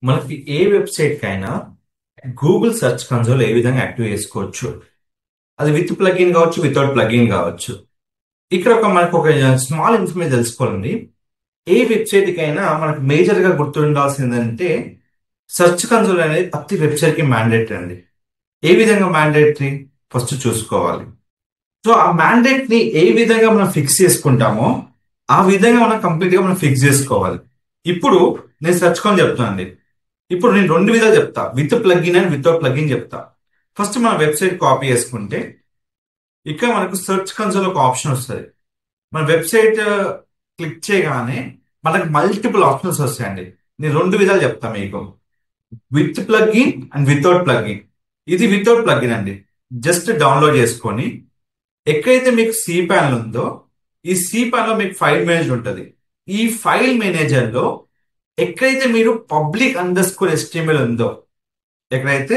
మనకి ఏ వెబ్సైట్ కైనా Google search console ఏ విధంగా యాక్టివ్ చేసుకోవచ్చు. అది విత్ ప్లగిన్ కావచ్చు, వితౌట్ ప్లగిన్ కావచ్చు. ఇక్కడ మనకు ఒక స్మాల్ ఇన్ఫర్మేషన్ తెలుసుకోవాలండి. ఏ వెబ్సైట్ కైనా మనకు మేజర్ గా గుర్తుండాల్సిందంటే సెర్చ్ కన్సోల్ అనేది ప్రతి వెబ్సైట్ కి మ్యాండేటరీ అండి. ఏ విధంగా మ్యాండేటరీ ఫస్ట్ చూసుకోవాలి. సో ఆ మ్యాండేట్ ని ఏ విధంగా మనం ఫిక్స్ చేసుకుంటామో ఆ విధంగా మనం కంప్లీట్ గా మనం ఫిక్స్ చేసుకోవాలి. ఇప్పుడు నేను సెర్చ్ కన్సోల్ చెప్తానండి. ఇప్పుడు నేను రెండు విధాలు చెప్తా, with plugin and without plugin చెప్తా. ఫస్ట్ మన వెబ్సైట్ కాపీ చేసుకుంటే ఇక్కడ మనకు సెర్చ్ కన్సోల్ ఒక ఆప్షన్ వస్తుంది. మన వెబ్సైట్ క్లిక్ చేయగానే మనకు మల్టిపుల్ ఆప్షన్స్ వస్తాయండి. నేను రెండు విధాలు చెప్తా మీకు, with plugin and without plugin. ఇది వితౌట్ ప్లగిన్ అండి. జస్ట్ డౌన్లోడ్ చేసుకొని ఎక్కడైతే మీకు సి ప్యానల్ ఉందో ఈ సి ప్యానల్ లో మీకు ఫైల్ మేనేజర్ ఉంటుంది. ఈ ఫైల్ మేనేజర్ లో ఎక్కడైతే మీరు పబ్లిక్ అండర్ స్కోర్ HTML ఉందో, ఎక్కడైతే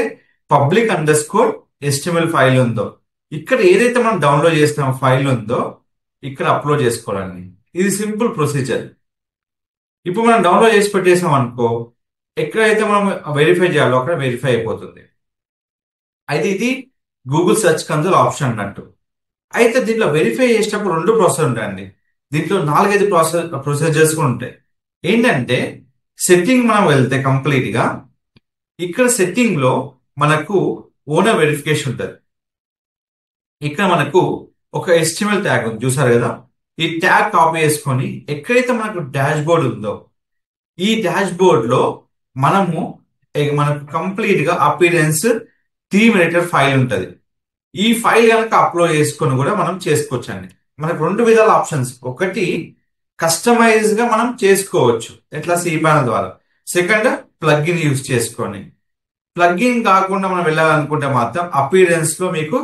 public under score HTML file ఉందో, ఇక్కడ ఏదైతే మనం డౌన్లోడ్ చేసిన ఫైల్ ఉందో ఇక్కడ అప్లోడ్ చేసుకోవాలండి. ఇది సింపుల్ ప్రొసీజర్. ఇప్పుడు మనం డౌన్లోడ్ చేసి పెట్టేసాం అనుకో, ఎక్కడైతే మనం వెరిఫై చేయాలో అక్కడ వెరిఫై అయిపోతుంది. అయితే ఇది గూగుల్ సెర్చ్ కన్సోల్ ఆప్షన్ అన్నట్టు. అయితే దీంట్లో వెరిఫై చేసేటప్పుడు రెండు ప్రాసెస్ ఉంటాయండి. దీంట్లో 4-5 ప్రొసీజర్స్ కూడా ఉంటాయి. ఏంటంటే సెట్టింగ్ మనం వెళ్తే కంప్లీట్ గా ఇక్కడ సెట్టింగ్ లో మనకు ఓనర్ వెరిఫికేషన్ ఉంటుంది. ఇక్కడ మనకు ఒక HTML ట్యాగ్ ఉంది, చూసారు కదా. ఈ ట్యాగ్ కాపీ చేసుకొని ఎక్కడైతే మనకు డాష్ బోర్డ్ ఉందో ఈ డాష్ బోర్డ్ లో మనకు కంప్లీట్ గా అపీరెన్స్ థీమ్ ఎడిటర్ ఫైల్ ఉంటుంది. ఈ ఫైల్ కనుక అప్లోడ్ చేసుకొని కూడా మనం చేసుకోవచ్చు అండి. మనకు రెండు విధాల ఆప్షన్స్, ఒకటి కస్టమైజ్ గా మనం చేసుకోవచ్చు ఎట్లా సి ప్యానల్ ద్వారా, సెకండ్ ప్లగ్ఇన్ యూజ్ చేసుకొని. ప్లగ్ఇన్ కాకుండా మనం వెళ్ళాలనుకుంటే మాత్రం అపీరెన్స్ లో మీకు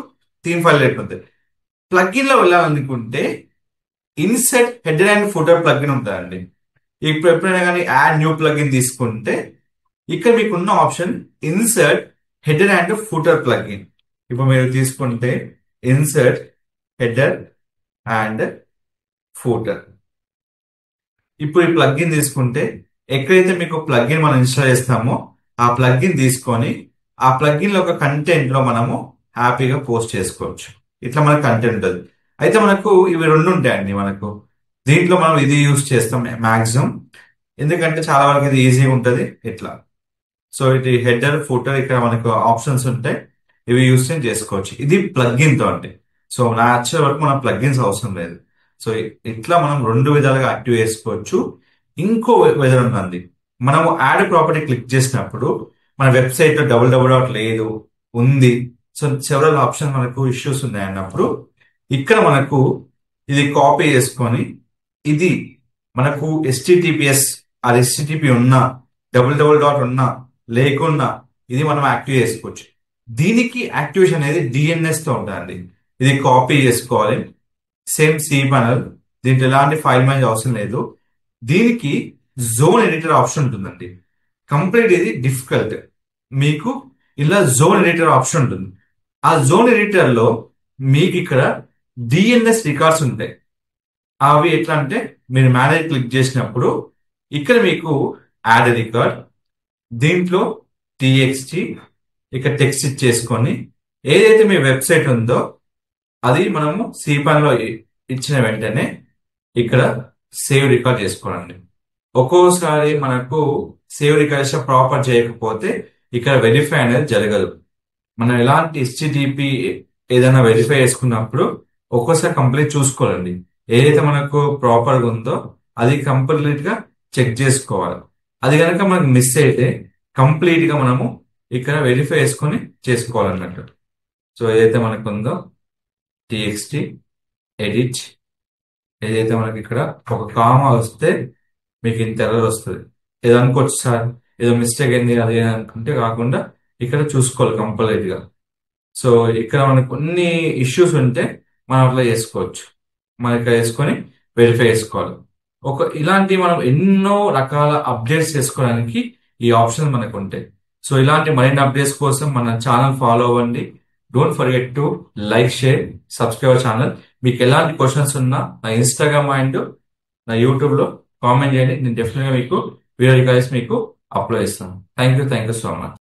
థీమ్ ఫైల్ ఉంటుంది. ప్లగ్ఇన్ లో వెళ్ళాలనుకుంటే insert header and footer plugin ఉంటుందండి. ఇప్పుడు ఎప్పుడైనా కానీ యాడ్ న్యూ ప్లగ్ఇన్ తీసుకుంటే ఇక్కడ మీకు ఉన్న option insert header and footer plugin. ఇప్పుడు మీరు తీసుకుంటే ఇన్సర్ట్ హెడర్ అండ్ ఫూటర్. ఇప్పుడు ఈ ప్లగ్ఇన్ తీసుకుంటే ఎక్కడైతే మీకు ప్లగ్ఇన్ మనం ఇన్స్టాల్ చేస్తామో ఆ ప్లగ్ఇన్ తీసుకొని ఆ ప్లగ్ఇన్ లో ఒక కంటెంట్ లో మనము హ్యాపీగా పోస్ట్ చేసుకోవచ్చు. ఇట్లా మనకు కంటెంట్ ఉంటుంది. అయితే మనకు ఇవి రెండు ఉంటాయండి. మనకు దీంట్లో మనం ఇది యూజ్ చేస్తాం మాక్సిమం, ఎందుకంటే చాలా వరకు ఇది ఈజీగా ఉంటుంది ఇట్లా. సో ఇది హెడర్ ఫూటర్ ఇక్కడ మనకు ఆప్షన్స్ ఉంటాయి, ఇవి యూజ్ చేసుకోవచ్చు. ఇది ప్లగ్ఇన్ తో అంటే. సో నాచురల్ వరకు మన ప్లగ్ఇన్స్ అవసరం లేదు. సో ఇట్లా మనం రెండు విధాలుగా యాక్టివ్ చేసుకోవచ్చు. ఇంకో విధానం ఉందండి. మనము యాడ్ ప్రాపర్టీ క్లిక్ చేసినప్పుడు మన వెబ్సైట్ లో డబుల్ లేదు ఉంది, సో సెవరల్ ఆప్షన్ మనకు ఇష్యూస్ ఉన్నాయి అన్నప్పుడు ఇక్కడ మనకు ఇది కాపీ చేసుకొని ఇది మనకు HTTPS ఆ HTTP ఉన్నా డబుల్ ఉన్నా లేకున్నా ఇది మనం యాక్టివ్ చేసుకోవచ్చు. దీనికి యాక్టివేషన్ అనేది DNS తో ఉంటుందండి. ఇది కాపీ చేసుకోవాలి, సేమ్ సి ప్యానల్. దీంట్లో ఎలాంటి ఫైల్ మేనేజ్ అవసరం లేదు. దీనికి జోన్ ఎడిటర్ ఆప్షన్ ఉంటుందండి. కంప్లీట్ ఇది డిఫికల్ట్. మీకు ఇలా జోన్ ఎడిటర్ ఆప్షన్ ఉంటుంది. ఆ జోన్ ఎడిటర్ లో మీకు ఇక్కడ DNS రికార్డ్స్ ఉంటాయి. అవి ఎట్లా అంటే మీరు మేనేజ్ క్లిక్ చేసినప్పుడు ఇక్కడ మీకు యాడ్ రికార్డ్, దీంట్లో TXT ఇక్కడ టెక్స్ట్ ఇచ్చేసుకొని ఏదైతే మీ వెబ్సైట్ ఉందో అది మనము సి ప్యానల్ లో ఇచ్చిన వెంటనే ఇక్కడ సేవ్ రికార్డ్ చేసుకోవాలండి. ఒక్కోసారి మనకు సేవ్ రికార్డ్ ప్రాపర్ చేయకపోతే ఇక్కడ వెరిఫై అనేది జరగదు. మనం ఎలాంటి HTTP ఏదైనా వెరిఫై చేసుకున్నప్పుడు ఒక్కోసారి కంప్లీట్ చూసుకోవాలండి. ఏదైతే మనకు ప్రాపర్ గా ఉందో అది కంప్లీట్ గా చెక్ చేసుకోవాలి. అది కనుక మనకు మిస్ అయితే కంప్లీట్ గా మనము ఇక్కడ వెరిఫై చేసుకొని చేసుకోవాలన్నట్టు. సో ఏదైతే మనకు ఉందో TXT ఎడిట్, ఏదైతే మనకి ఇక్కడ ఒక కామా వస్తే మీకు ఇంత ఎర్రర్ వస్తుంది. ఏదో అనుకోవచ్చు సార్ ఏదో మిస్టేక్ అయింది అది అనుకుంటే కాకుండా ఇక్కడ చూసుకోవాలి కంప్లీట్ గా. సో ఇక్కడ మనకు కొన్ని ఇష్యూస్ ఉంటే మనం అట్లా చేసుకోవచ్చు. మనం ఇక్కడ వేసుకొని వెరిఫై చేసుకోవాలి. ఇలాంటి మనం ఎన్నో రకాల అప్డేట్స్ చేసుకోవడానికి ఈ ఆప్షన్ మనకు ఉంటాయి. సో ఇలాంటి మరిన్ని అప్డేట్స్ కోసం మన ఛానల్ ఫాలో అవ్వండి. Don't forget to like, share, subscribe channel. మీకు ఎలాంటి క్వశ్చన్స్ ఉన్నా నా ఇన్స్టాగ్రామ్ అండ్ నా యూట్యూబ్ లో కామెంట్ చేయండి. నేను డెఫినెట్ గా మీకు వీడియో రికార్డ్స్ మీకు అప్లోడ్ ఇస్తాను. Thank you so much.